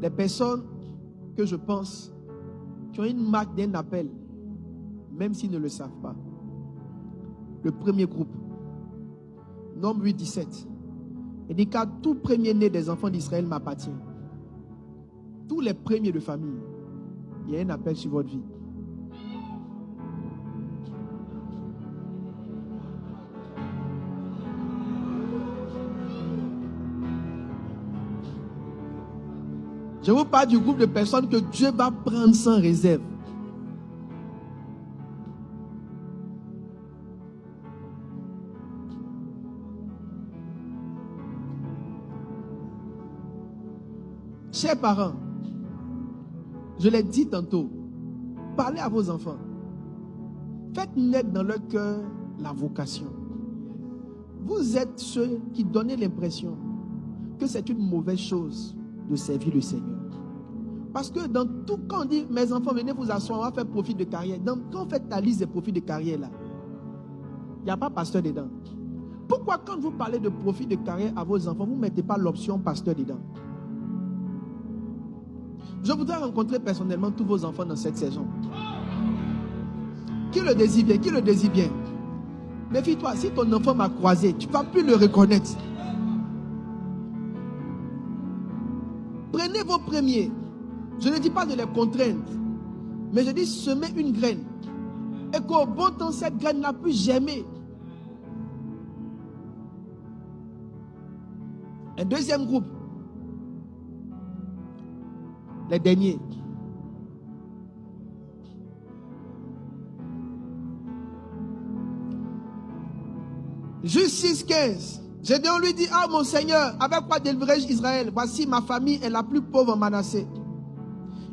les personnes que je pense qui ont une marque d'un appel, même s'ils ne le savent pas. Le premier groupe, Nombre 8, 17. Il dit car tout premier-né des enfants d'Israël m'appartient. Tous les premiers de famille, il y a un appel sur votre vie. Je vous parle du groupe de personnes que Dieu va prendre sans réserve. Chers parents, je l'ai dit tantôt, parlez à vos enfants. Faites naître dans leur cœur la vocation. Vous êtes ceux qui donnent l'impression que c'est une mauvaise chose de servir le Seigneur. Parce que dans tout, quand on dit, mes enfants, venez vous asseoir, on va faire profit de carrière. Quand on fait ta liste des profits de carrière là, il n'y a pas pasteur dedans. Pourquoi quand vous parlez de profit de carrière à vos enfants, vous ne mettez pas l'option pasteur dedans? Je voudrais rencontrer personnellement tous vos enfants dans cette saison. Qui le désire bien? Qui le désire bien? Méfie-toi, si ton enfant m'a croisé, tu ne vas plus le reconnaître. Prenez vos premiers. Je ne dis pas de les contraindre, mais je dis semer une graine. Et qu'au bon temps, cette graine n'a plus germé. Un deuxième groupe. Les derniers. Juge 6, 15. Gédéon lui dit, ah mon Seigneur, avec quoi délivrerai-je Israël? Voici ma famille est la plus pauvre en Manassé.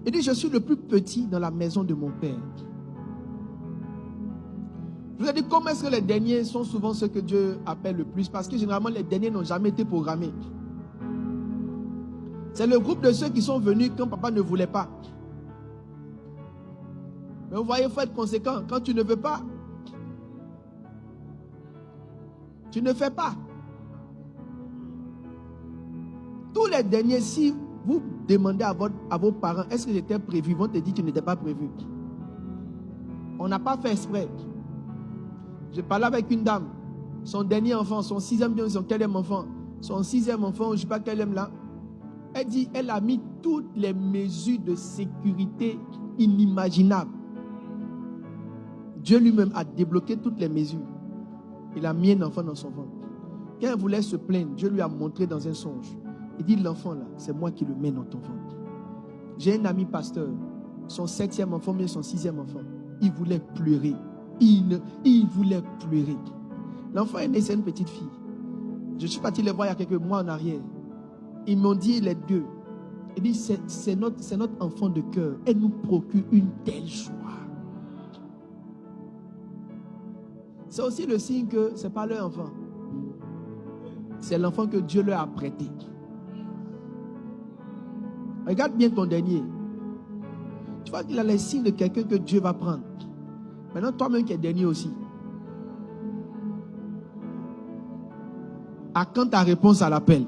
Il dit, je suis le plus petit dans la maison de mon père. Je vous ai dit, comment est-ce que les derniers sont souvent ceux que Dieu appelle le plus? Parce que généralement, les derniers n'ont jamais été programmés. C'est le groupe de ceux qui sont venus quand papa ne voulait pas. Mais vous voyez, il faut être conséquent. Quand tu ne veux pas, tu ne fais pas. Tous les derniers, si vous demandez à vos parents, est-ce que j'étais prévu? Ils vont te dire que tu n'étais pas prévu. On n'a pas fait exprès. Je parlais avec une dame. Son dernier enfant, son sixième, son quatrième enfant, son sixième enfant, je ne sais pas quel aime là. Elle dit, elle a mis toutes les mesures de sécurité inimaginables. Dieu lui-même a débloqué toutes les mesures. Il a mis un enfant dans son ventre. Quand elle voulait se plaindre, Dieu lui a montré dans un songe. Il dit, l'enfant là, c'est moi qui le mets dans ton ventre. J'ai un ami pasteur, son septième enfant, mais son sixième enfant, il voulait pleurer. Il voulait pleurer. L'enfant est né, c'est une petite fille. Je suis parti les voir il y a quelques mois en arrière. Ils m'ont dit les deux. Il dit, c'est notre enfant de cœur. Elle nous procure une telle joie. C'est aussi le signe que ce n'est pas leur enfant. C'est l'enfant que Dieu leur a prêté. Regarde bien ton dernier. Tu vois qu'il a les signes de quelqu'un que Dieu va prendre. Maintenant, toi-même qui es dernier aussi. À quand ta réponse à l'appel?